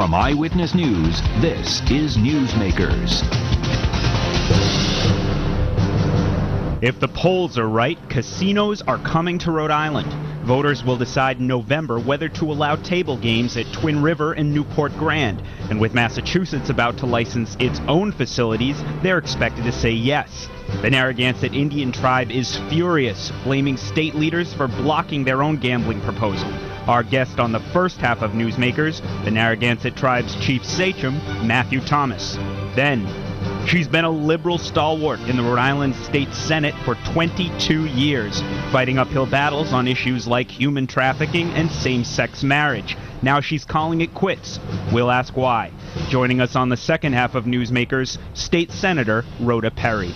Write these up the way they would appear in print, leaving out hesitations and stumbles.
From Eyewitness News, this is Newsmakers. If the polls are right, casinos are coming to Rhode Island. Voters will decide in November whether to allow table games at Twin River and Newport Grand. And with Massachusetts about to license its own facilities, they're expected to say yes. The Narragansett Indian tribe is furious, blaming state leaders for blocking their own gambling proposal. Our guest on the first half of Newsmakers, the Narragansett tribe's chief Sachem, Matthew Thomas. Then, she's been a liberal stalwart in the Rhode Island State Senate for 22 years, fighting uphill battles on issues like human trafficking and same-sex marriage. Now she's calling it quits. We'll ask why. Joining us on the second half of Newsmakers, State Senator Rhoda Perry.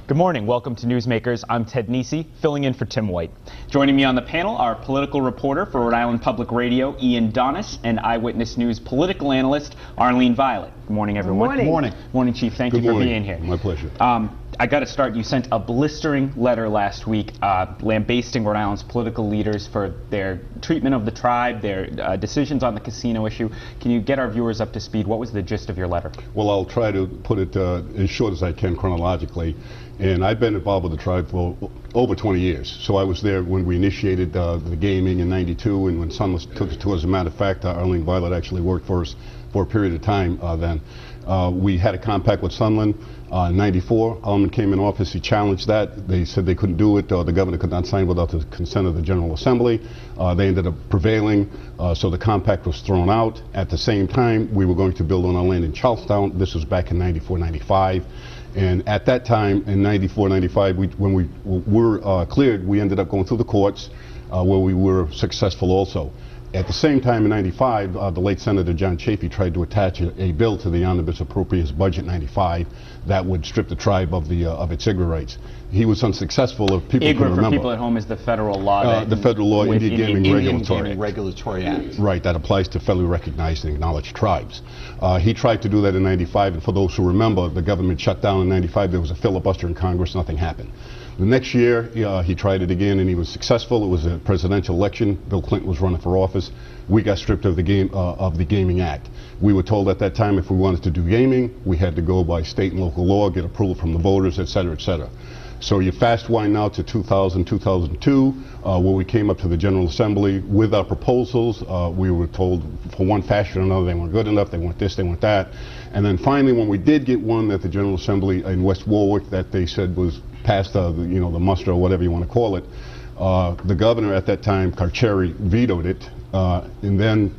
Good morning. Welcome to Newsmakers. I'm Ted Nesi, filling in for Tim White. Joining me on the panel are political reporter for Rhode Island Public Radio, Ian Donis, and Eyewitness News political analyst, Arlene Violet. Good morning, everyone. Good morning. Morning, Chief. Thank you for being here. My pleasure. I got to start. You sent a blistering letter last week lambasting Rhode Island's political leaders for their treatment of the tribe, their decisions on the casino issue. Can you get our viewers up to speed? What was the gist of your letter? Well, I'll try to put it as short as I can chronologically. And I've been involved with the tribe for over 20 years. So I was there when we initiated the gaming in '92, and when Sunless took it to us. As a matter of fact, Arlene Violet actually worked for us for a period of time then. We had a compact with Sunland. In '94, Alderman came in office, he challenged that. They said they couldn't do it, the governor could not sign without the consent of the General Assembly. They ended up prevailing, so the compact was thrown out. At the same time, we were going to build on our land in Charlestown. This was back in '94, '95. And at that time, in '94, '95, when we were cleared, we ended up going through the courts, where we were successful also. At the same time, in '95, the late Senator John Chafee tried to attach a bill to the Omnibus Appropriations Budget '95 that would strip the tribe of its IGRA rights. He was unsuccessful. If people can remember, for people at home, is the federal law. The federal law, Indian Gaming Regulatory Act. Right, that applies to federally recognized and acknowledged tribes. He tried to do that in '95, and for those who remember, the government shut down in '95. There was a filibuster in Congress. Nothing happened. The next year, he tried it again, and he was successful. It was a presidential election. Bill Clinton was running for office. We got stripped of the Gaming Act. We were told at that time if we wanted to do gaming, we had to go by state and local law, get approval from the voters, et cetera, et cetera. So you fast wind now to 2000, 2002, where we came up to the General Assembly with our proposals. We were told for one fashion or another they weren't good enough, they weren't this, they weren't that. And then finally, when we did get one at the General Assembly in West Warwick that they said was past the muster or whatever you want to call it, the governor at that time, Carcieri, vetoed it, and then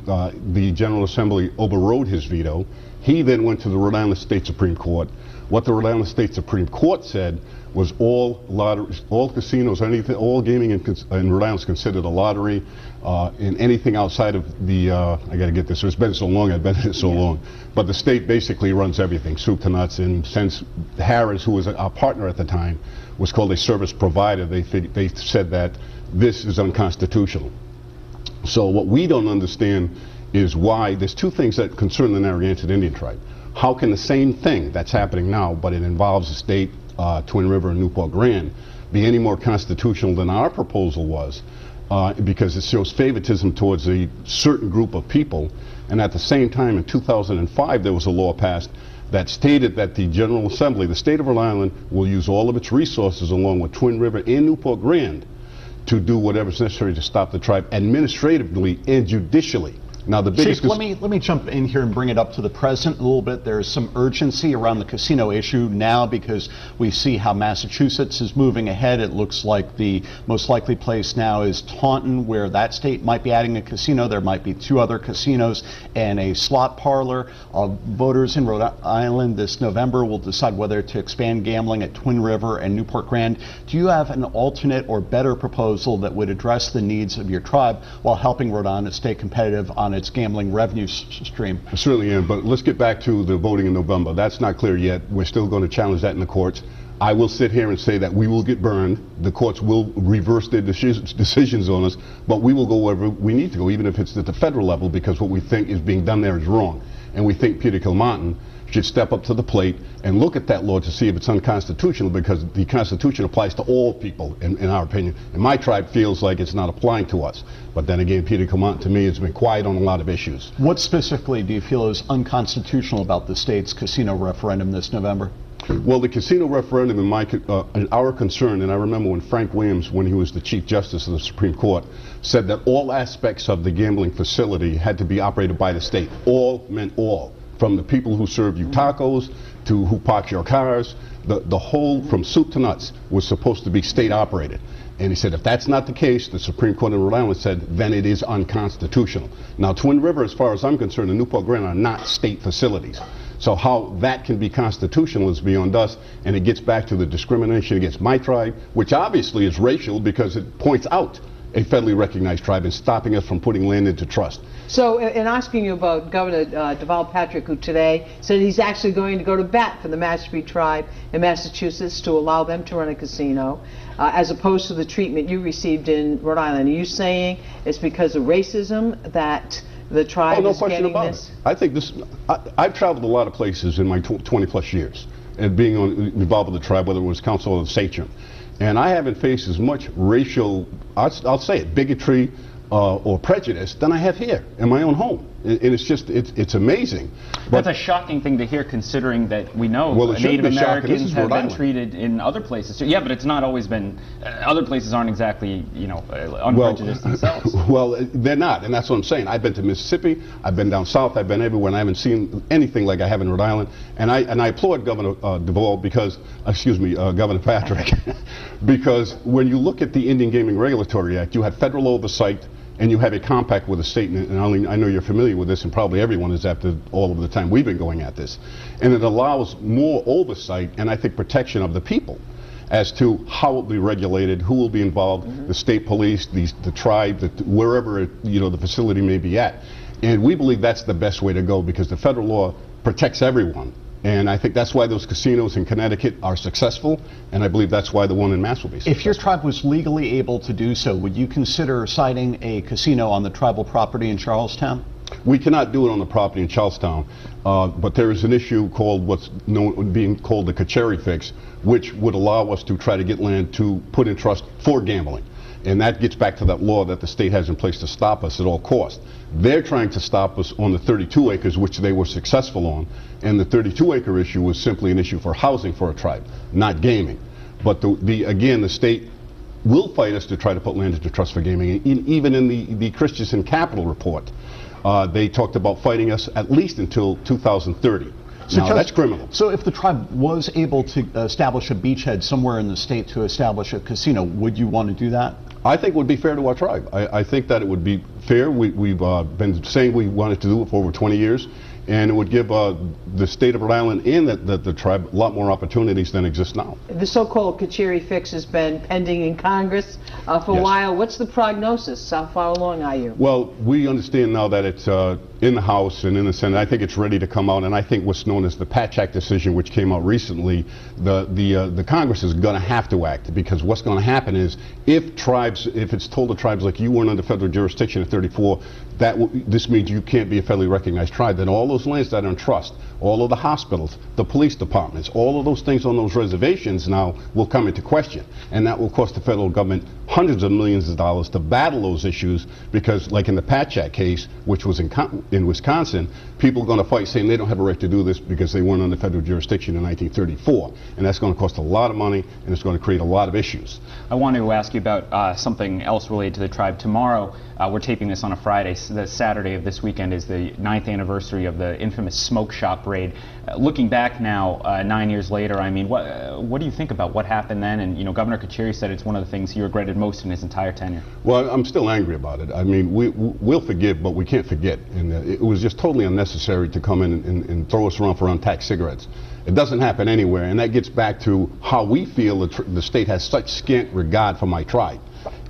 the General Assembly overrode his veto. He then went to the Rhode Island State Supreme Court. What the Rhode Island State Supreme Court said was all lotteries, all casinos, anything, all gaming in Rhode Island is considered a lottery. And anything outside of the, I got to get this, it's been so long, I've been here so long, but the state basically runs everything, soup to nuts. And since Harris, who was our partner at the time, was called a service provider, they said that this is unconstitutional. So what we don't understand is why there's two things that concern the Narragansett Indian tribe. How can the same thing that's happening now, but it involves the state, Twin River and Newport Grand, be any more constitutional than our proposal was? Because it shows favoritism towards a certain group of people. And at the same time, in 2005, there was a law passed that stated that the General Assembly, the state of Rhode Island, will use all of its resources along with Twin River and Newport Grand to do whatever's necessary to stop the tribe administratively and judicially. Now, the biggest... Chief, let me jump in here and bring it up to the present a little bit. There's some urgency around the casino issue now because we see how Massachusetts is moving ahead. It looks like the most likely place now is Taunton, where that state might be adding a casino. There might be 2 other casinos and a slot parlor. Voters in Rhode Island this November will decide whether to expand gambling at Twin River and Newport Grand. Do you have an alternate or better proposal that would address the needs of your tribe while helping Rhode Island stay competitive on its gambling revenue stream? I certainly am, but let's get back to the voting in November. That's not clear yet. We're still going to challenge that in the courts. I will sit here and say that we will get burned. The courts will reverse their decisions on us, but we will go wherever we need to go, even if it's at the federal level, because what we think is being done there is wrong. And we think Peter Kilmartin should step up to the plate and look at that law to see if it's unconstitutional, because the Constitution applies to all people, in our opinion. And my tribe feels like it's not applying to us. But then again, Peter Camont, to me, has been quiet on a lot of issues. What specifically do you feel is unconstitutional about the state's casino referendum this November? Well, the casino referendum, in our concern, and I remember when Frank Williams, when he was the Chief Justice of the Supreme Court, said that all aspects of the gambling facility had to be operated by the state. All meant all. From the people who serve you tacos to who park your cars, the whole, from soup to nuts, was supposed to be state operated. And he said if that's not the case, the Supreme Court in Rhode Island said, then it is unconstitutional. Now, Twin River, as far as I'm concerned, and Newport Grand are not state facilities. So how that can be constitutional is beyond us, and it gets back to the discrimination against my tribe, which obviously is racial because it points out a federally recognized tribe and stopping us from putting land into trust. So, in asking you about Governor Deval Patrick, who today said he's actually going to go to bat for the Mashpee tribe in Massachusetts to allow them to run a casino, as opposed to the treatment you received in Rhode Island, are you saying it's because of racism that the tribe is getting this? I think this, I've traveled a lot of places in my 20 plus years, and being involved with the tribe, whether it was council or the Sachem. And I haven't faced as much racial, I'll say it, bigotry or prejudice than I have here in my own home. And it's just, it's amazing. That's a shocking thing to hear, considering that we know Native Americans have been treated in other places. So, yeah, but it's not always been, other places aren't exactly, you know, unprejudiced themselves. Well, they're not, and that's what I'm saying. I've been to Mississippi, I've been down south, I've been everywhere, and I haven't seen anything like I have in Rhode Island. And I applaud Governor Deval because, Governor Patrick, because when you look at the Indian Gaming Regulatory Act, you have federal oversight, and you have a compact with the state, and I know you're familiar with this, and probably everyone is after all of the time we've been going at this. And it allows more oversight and I think protection of the people as to how it will be regulated, who will be involved, the state police, the tribe, wherever the facility may be at. And we believe that's the best way to go because the federal law protects everyone. And I think that's why those casinos in Connecticut are successful, and I believe that's why the one in Mass will be successful. If your tribe was legally able to do so, would you consider siting a casino on the tribal property in Charlestown? We cannot do it on the property in Charlestown, but there is an issue called being called the Kacheri fix, which would allow us to try to get land to put in trust for gambling. And that gets back to that law that the state has in place to stop us at all costs. They're trying to stop us on the 32 acres, which they were successful on. And the 32-acre issue was simply an issue for housing for a tribe, not gaming. But again, the state will fight us to try to put land into trust for gaming. And even in the Christensen Capital report, they talked about fighting us at least until 2030. So now, that's criminal. So if the tribe was able to establish a beachhead somewhere in the state to establish a casino, would you want to do that? I think it would be fair to our tribe. I think that it would be fair. We've been saying we wanted to do it for over 20 years, and it would give the state of Rhode Island and the tribe a lot more opportunities than exist now. The so-called Kacheri fix has been pending in Congress for a while. What's the prognosis? How far along are you? Well, we understand now that it's in the House and in the Senate. I think it's ready to come out, and I think what's known as the Patch Act decision, which came out recently, the Congress is going to have to act, because what's going to happen is if it's told to tribes like you weren't under federal jurisdiction at 34, this means you can't be a federally recognized tribe, then all those lands that are in trust, all of the hospitals, the police departments, all of those things on those reservations now will come into question. And that will cost the federal government hundreds of millions of dollars to battle those issues, because like in the Patch Act case, which was in Wisconsin, people are going to fight saying they don't have a right to do this because they weren't under federal jurisdiction in 1934. And that's going to cost a lot of money, and it's going to create a lot of issues. I want to ask you about something else related to the tribe. Tomorrow, we're taping this on a Friday. The Saturday of this weekend is the 9th anniversary of the infamous smoke shop raid. Looking back now, 9 years later, I mean, what do you think about what happened then? And Governor Kacheri said it's one of the things he regretted most in his entire tenure. Well, I'm still angry about it. I mean, we'll forgive, but we can't forget. And it was just totally unnecessary to come in and throw us around for untaxed cigarettes. It doesn't happen anywhere, and that gets back to how we feel the state has such scant regard for my tribe.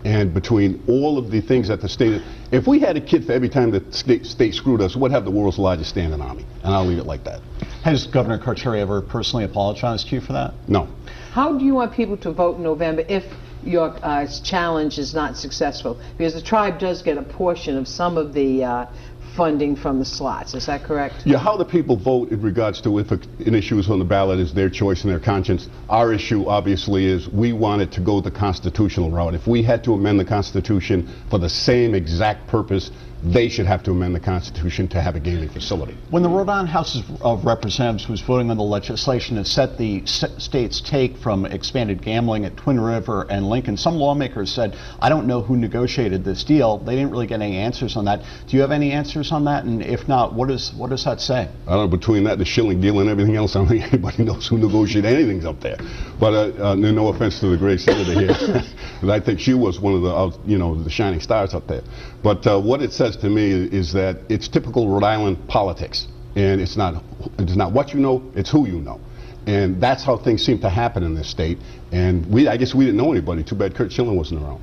And between all of the things that the state, if we had a kid for every time the state screwed us, we'd have the world's largest standing army. And I'll leave it like that. Has Governor Kacheri ever personally apologized to you for that? No. How do you want people to vote in November if your challenge is not successful? Because the tribe does get a portion of some of the funding from the slots. Is that correct? Yeah, how the people vote in regards to if an issue is on the ballot is their choice and their conscience. Our issue, obviously, is we wanted to go the constitutional route. If we had to amend the Constitution for the same exact purpose, they should have to amend the Constitution to have a gaming facility. When the Rhode Island House of Representatives was voting on the legislation to set the state's take from expanded gambling at Twin River and Lincoln, some lawmakers said, I don't know who negotiated this deal. They didn't really get any answers on that. Do you have any answers on that? And if not, what does that say? I don't know, between that, the shilling deal and everything else, I don't think anybody knows who negotiated anything up there. But no offense to the great senator here. I think she was one of the, the shining stars up there. But what it says to me is that it's typical Rhode Island politics, and it's not what you know, it's who you know, and that's how things seem to happen in this state. And I guess we didn't know anybody. Too bad Kurt Schilling wasn't around.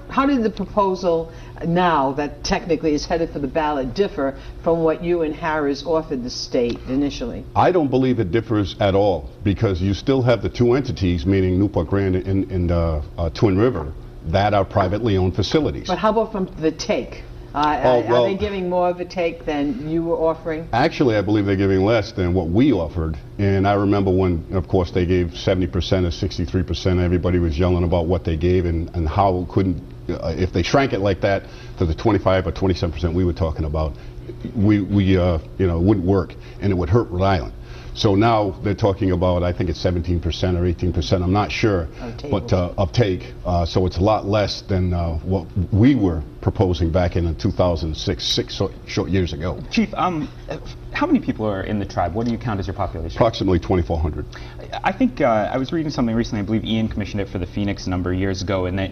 How did the proposal now that technically is headed for the ballot differ from what you and Harris offered the state initially? I don't believe it differs at all, because you still have the two entities, meaning Newport Grand and Twin River, that are privately owned facilities. But how about from the take? Are they giving more of a take than you were offering? Actually, I believe they're giving less than what we offered. And I remember when, of course, they gave 70% or 63%. Everybody was yelling about what they gave and how couldn't, if they shrank it like that to the 25 or 27% we were talking about, we wouldn't work, and it would hurt Rhode Island. So now they're talking about, I think it's 17% or 18%, I'm not sure, but uptake. So it's a lot less than what we were proposing back in 2006, six short years ago. Chief, how many people are in the tribe? What do you count as your population? Approximately 2,400. I think I was reading something recently, I believe Ian commissioned it for the Phoenix a number of years ago, and that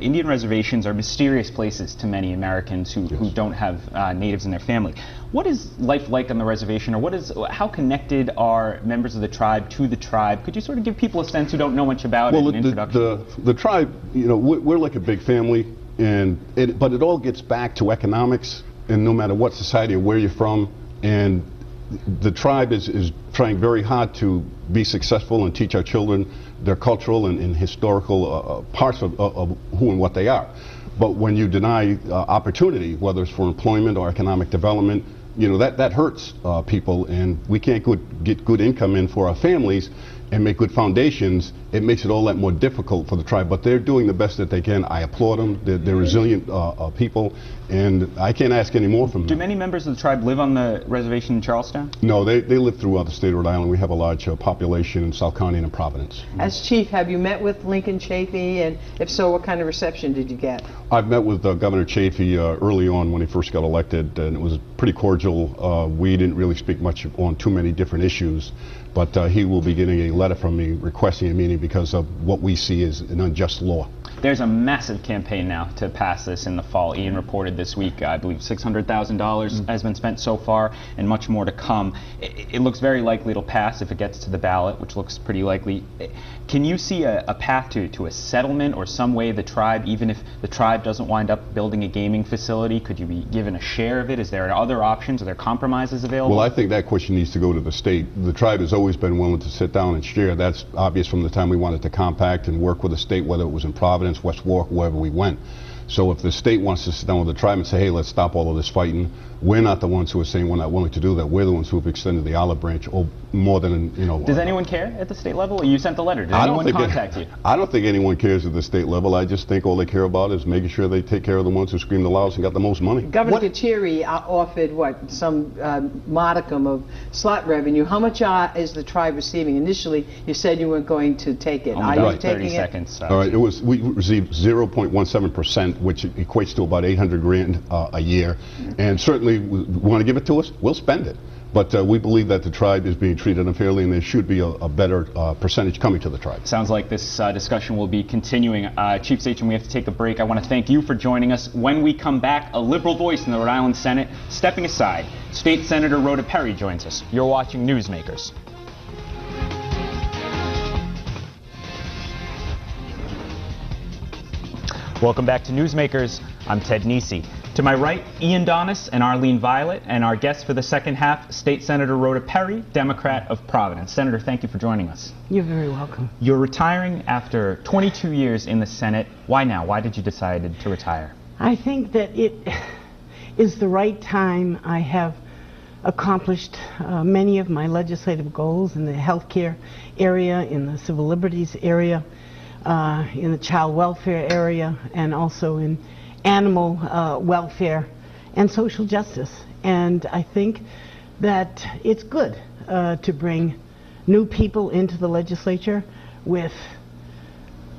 Indian reservations are mysterious places to many Americans who don't have natives in their family. What is life like on the reservation, or how connected are members of the tribe to the tribe? Could you sort of give people a sense who don't know much about it, an introduction? The tribe, we're like a big family, but it all gets back to economics, and no matter what society or where you're from, and the tribe is trying very hard to be successful and teach our children their cultural and historical parts of who and what they are. But when you deny opportunity, whether it's for employment or economic development, that hurts people, and we can't get good income in for our families and make good foundations. It makes it all that more difficult for the tribe, but they're doing the best that they can. I applaud them. They're resilient people, and I can't ask any more from them. Do many members of the tribe live on the reservation in Charlestown? No, they live throughout the state of Rhode Island. We have a large population in South County and in Providence. As chief, have you met with Lincoln Chafee, and if so, what kind of reception did you get? I've met with Governor Chafee early on when he first got elected, and it was pretty cordial. We didn't really speak much on too many different issues, but he will be getting a letter from me requesting a meeting because of what we see as an unjust law. There's a massive campaign now to pass this in the fall. Ian reported this week, I believe $600,000 has been spent so far, and much more to come. It looks very likely it'll pass if it gets to the ballot, which looks pretty likely. Can you see a path to a settlement or some way the tribe, even if the tribe doesn't wind up building a gaming facility, could you be given a share of it? Is there other options? Are there compromises available? Well, I think that question needs to go to the state. The tribe has always been willing to sit down and share. That's obvious from the time we wanted to compact and work with the state, whether it was in Providence, West Warwick, wherever we went. So if the state wants to sit down with the tribe and say, hey, let's stop all of this fighting, we're not the ones who are saying we're not willing to do that. We're the ones who have extended the olive branch more than, Does anyone care at the state level? You sent the letter. Did anyone contact you? I don't think anyone cares at the state level. I just think all they care about is making sure they take care of the ones who scream the loudest and got the most money. Governor Kachiri offered, some modicum of slot revenue. How much is the tribe receiving? Initially, you said you weren't going to take it. Are you taking 30 seconds. All right, we received 0.17%, which equates to about $800,000 a year. And certainly, want to give it to us, we'll spend it. But we believe that the tribe is being treated unfairly, and there should be a better percentage coming to the tribe. Sounds like this discussion will be continuing. Chief Sachem, we have to take a break. I want to thank you for joining us. When we come back, a liberal voice in the Rhode Island Senate stepping aside. State Senator Rhoda Perry joins us. You're watching Newsmakers. Welcome back to Newsmakers. I'm Ted Nesi. To my right, Ian Donis and Arlene Violet, and our guest for the second half, State Senator Rhoda Perry, Democrat of Providence. Senator, thank you for joining us. You're very welcome. You're retiring after 22 years in the Senate. Why now? Why did you decide to retire? I think that is the right time. I have accomplished many of my legislative goals in the healthcare area, in the civil liberties area, in the child welfare area, and also in animal welfare and social justice. And I think that it's good to bring new people into the legislature with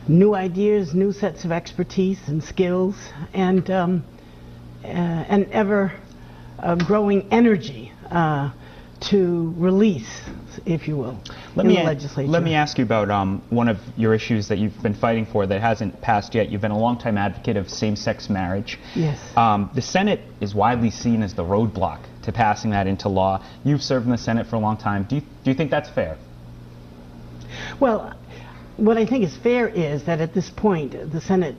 new ideas, new sets of expertise and skills, and an ever growing energy to release, if you will, in the legislature. Let me ask you about one of your issues that you've been fighting for that hasn't passed yet. You've been a longtime advocate of same-sex marriage. Yes. The Senate is widely seen as the roadblock to passing that into law. You've served in the Senate for a long time. Do you think that's fair? Well, what I think is fair is that at this point, the Senate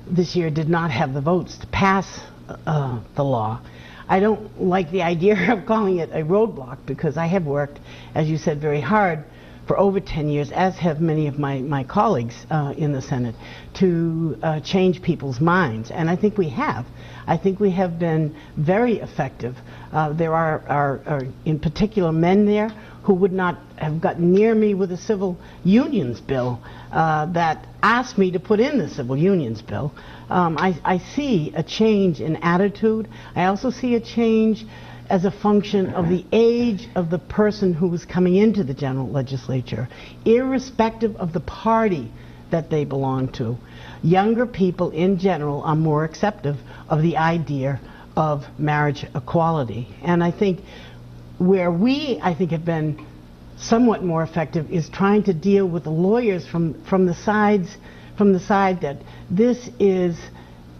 this year did not have the votes to pass the law. I don't like the idea of calling it a roadblock, because I have worked, as you said, very hard for over 10 years, as have many of my colleagues in the Senate, to change people's minds. And I think we have. I think we have been very effective. There are in particular men there who would not have gotten near me with a civil unions bill that asked me to put in the civil unions bill. I see a change in attitude. I also see a change as a function of the age of the person who was coming into the general legislature, irrespective of the party that they belong to. Younger people in general are more accepting of the idea of marriage equality. And I think where I think have been somewhat more effective is trying to deal with the lawyers from the side that this is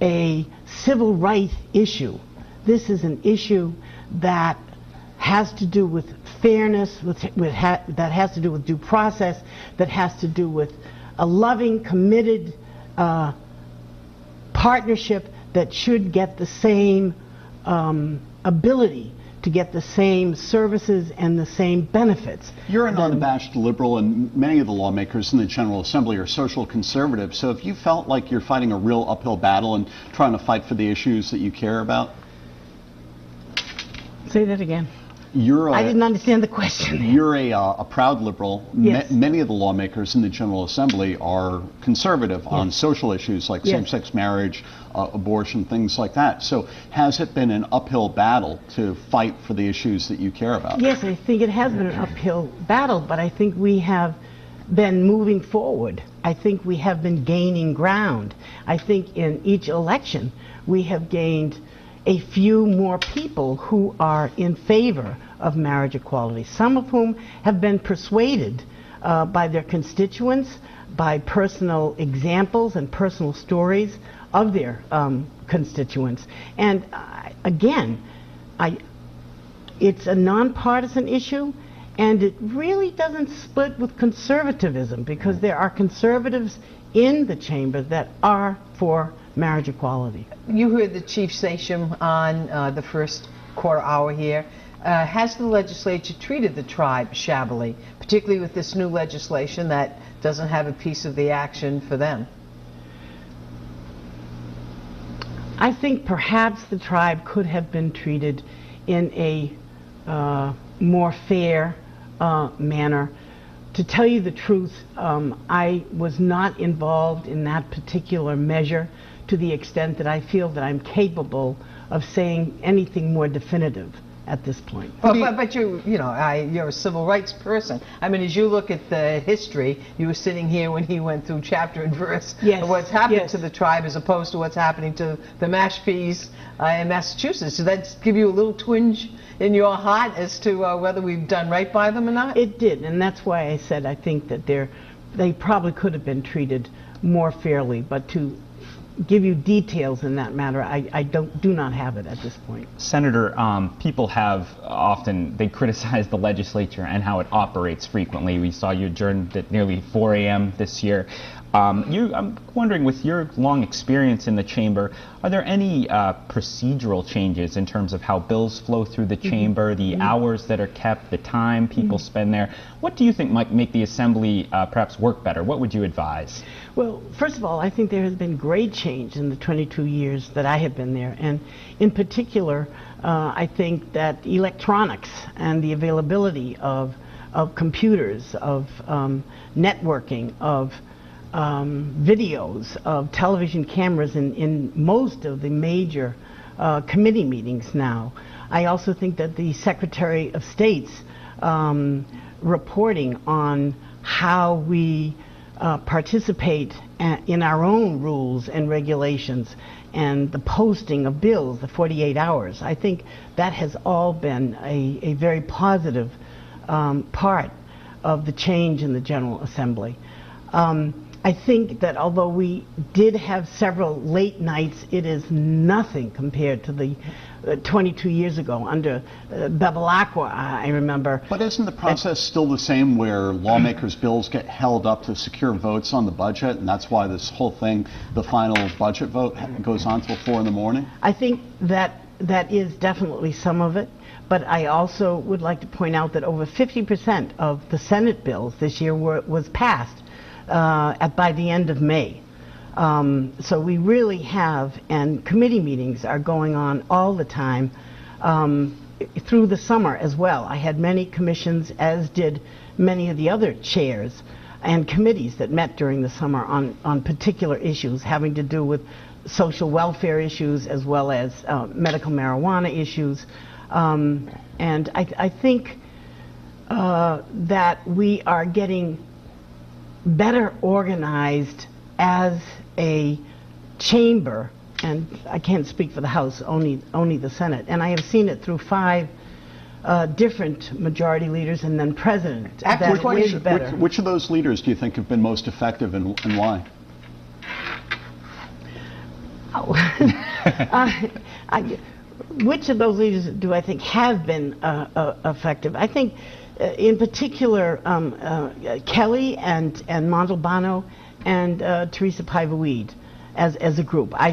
a civil rights issue. This is an issue that has to do with fairness, that has to do with due process, that has to do with a loving, committed partnership that should get the same ability to get the same services and the same benefits. You're an unabashed liberal, and many of the lawmakers in the General Assembly are social conservatives. So if you felt like you're fighting a real uphill battle and trying to fight for the issues that you care about? Say that again. I didn't understand the question. You're a proud liberal. Yes. Many of the lawmakers in the General Assembly are conservative on social issues like same-sex marriage, abortion, things like that. So has it been an uphill battle to fight for the issues that you care about? Yes, I think it has been an uphill battle, but I think we have been moving forward. I think we have been gaining ground. I think in each election we have gained a few more people who are in favor of marriage equality, some of whom have been persuaded by their constituents, by personal examples and personal stories of their constituents. And again, it's a nonpartisan issue, and it really doesn't split with conservatism, because there are conservatives in the chamber that are for marriage equality. You heard the Chief Sachem on the first quarter hour here. Has the legislature treated the tribe shabbily, particularly with this new legislation that doesn't have a piece of the action for them? I think perhaps the tribe could have been treated in a more fair manner. To tell you the truth, I was not involved in that particular measure to the extent that I feel that I'm capable of saying anything more definitive at this point. But you're a civil rights person. I mean, as you look at the history, you were sitting here when he went through chapter and verse of what's happened to the tribe as opposed to what's happening to the Mashpees in Massachusetts. Does that give you a little twinge in your heart as to whether we've done right by them or not? It did, and that's why I said I think that they probably could have been treated more fairly, but to give you details in that matter, I do not have it at this point. Senator, people have they criticize the legislature and how it operates frequently. We saw you adjourned at nearly 4 a.m. this year. I'm wondering, with your long experience in the chamber, are there any procedural changes in terms of how bills flow through the chamber, the hours that are kept, the time people spend there? What do you think might make the assembly perhaps work better? What would you advise? Well, first of all, I think there has been great change in the 22 years that I have been there, and in particular, I think that electronics and the availability of computers, of networking, of videos, of television cameras in most of the major committee meetings now. I also think that the Secretary of State's reporting on how we participate in our own rules and regulations and the posting of bills, the 48 hours, I think that has all been a very positive part of the change in the General Assembly. I think that although we did have several late nights, it is nothing compared to the 22 years ago under Bevilacqua, I remember. But isn't the process still the same, where lawmakers' bills get held up to secure votes on the budget, and that's why this whole thing, the final budget vote, goes on till 4 in the morning? I think that is definitely some of it. But I also would like to point out that over 50% of the Senate bills this year was passed by the end of May. So we really have, and committee meetings are going on all the time through the summer as well. I had many commissions, as did many of the other chairs and committees that met during the summer on particular issues having to do with social welfare issues as well as medical marijuana issues. And I think that we are getting better organized as a chamber, and I can't speak for the House, only the Senate. And I have seen it through 5 different majority leaders and then president. Which of those leaders do you think have been most effective, and why? Which of those leaders do I think have been effective? I think, in particular, Kelly and Montalbano and Teresa Paiva-Weed as a group. I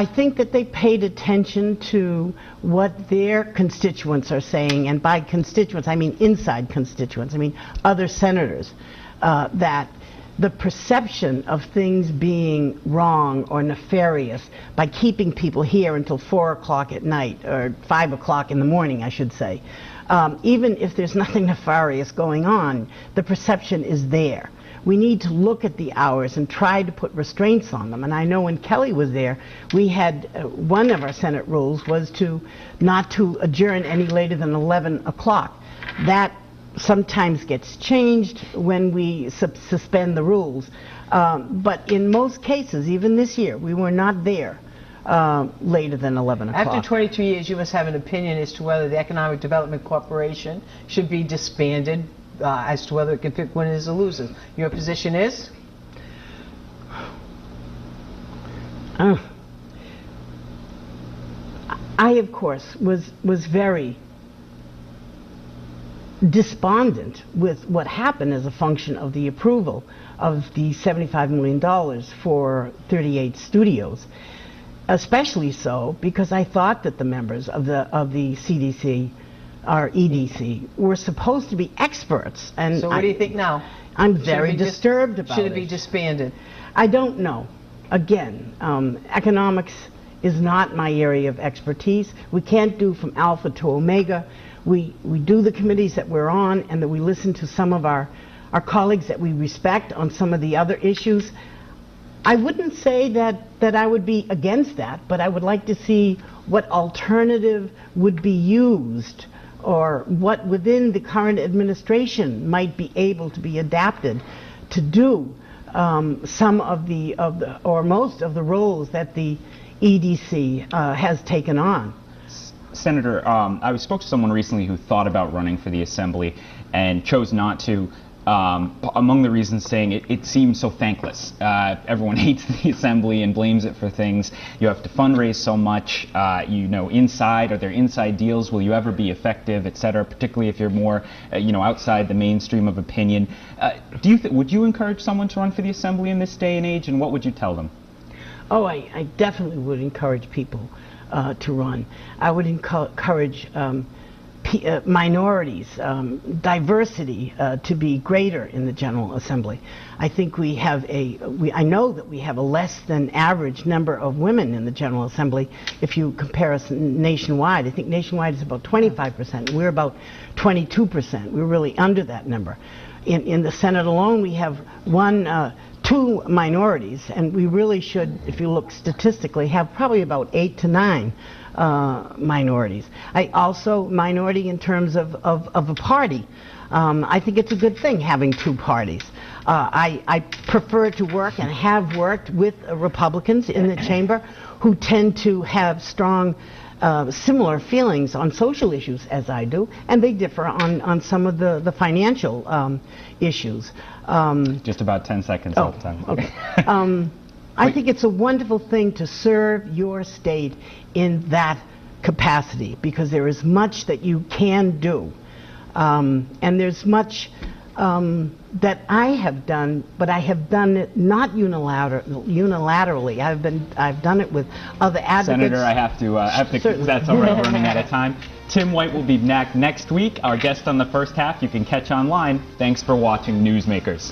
think that they paid attention to what their constituents are saying, and by constituents I mean inside constituents, I mean other senators, that the perception of things being wrong or nefarious by keeping people here until 4 o'clock at night, or 5 o'clock in the morning, I should say. Even if there's nothing nefarious going on, the perception is there. We need to look at the hours and try to put restraints on them. And I know when Kelly was there, we had one of our Senate rules was not to adjourn any later than 11 o'clock. That sometimes gets changed when we suspend the rules. But in most cases, even this year, we were not there later than 11 o'clock. After 22 years, you must have an opinion as to whether the Economic Development Corporation should be disbanded, as to whether it can pick winners or losers. Your position is? I, of course, was very despondent with what happened as a function of the approval of the $75 million for 38 studios. Especially so because I thought that the members of the CDC or EDC were supposed to be experts. And so what do you think now? I'm very disturbed about it. Should it be disbanded? I don't know. Again, economics is not my area of expertise. We can't do from alpha to omega. We do the committees that we're on, and that we listen to some of our colleagues that we respect on some of the other issues. I wouldn't say that I would be against that, but I would like to see what alternative would be used, or what within the current administration might be able to be adapted to do some of the or most of the roles that the EDC has taken on. Senator, I spoke to someone recently who thought about running for the Assembly and chose not to. among the reasons saying it seems so thankless. Everyone hates the assembly and blames it for things. You have to fundraise so much. Inside, are there inside deals? Will you ever be effective, et cetera, particularly if you're more, outside the mainstream of opinion. Would you encourage someone to run for the assembly in this day and age, and what would you tell them? Oh, I definitely would encourage people to run. I would encourage minorities, diversity to be greater in the General Assembly. I think I know that we have a less than average number of women in the General Assembly if you compare us nationwide. I think nationwide is about 25%. We're about 22%. We're really under that number. In the Senate alone, we have two minorities, and we really should, if you look statistically, have probably about 8 to 9 minorities. Minority in terms of a party. I think it's a good thing having two parties. I prefer to work and have worked with Republicans in the chamber who tend to have strong similar feelings on social issues as I do, and they differ on some of the financial issues. Just about 10 seconds all the time. Okay. I think it's a wonderful thing to serve your state in that capacity, because there is much that you can do, and there's much that I have done, but I have done it not unilaterally. I've done it with other advocates. Senator, I have to that's all right, we're running out of time. Tim White will be back next week. Our guest on the first half you can catch online. Thanks for watching Newsmakers.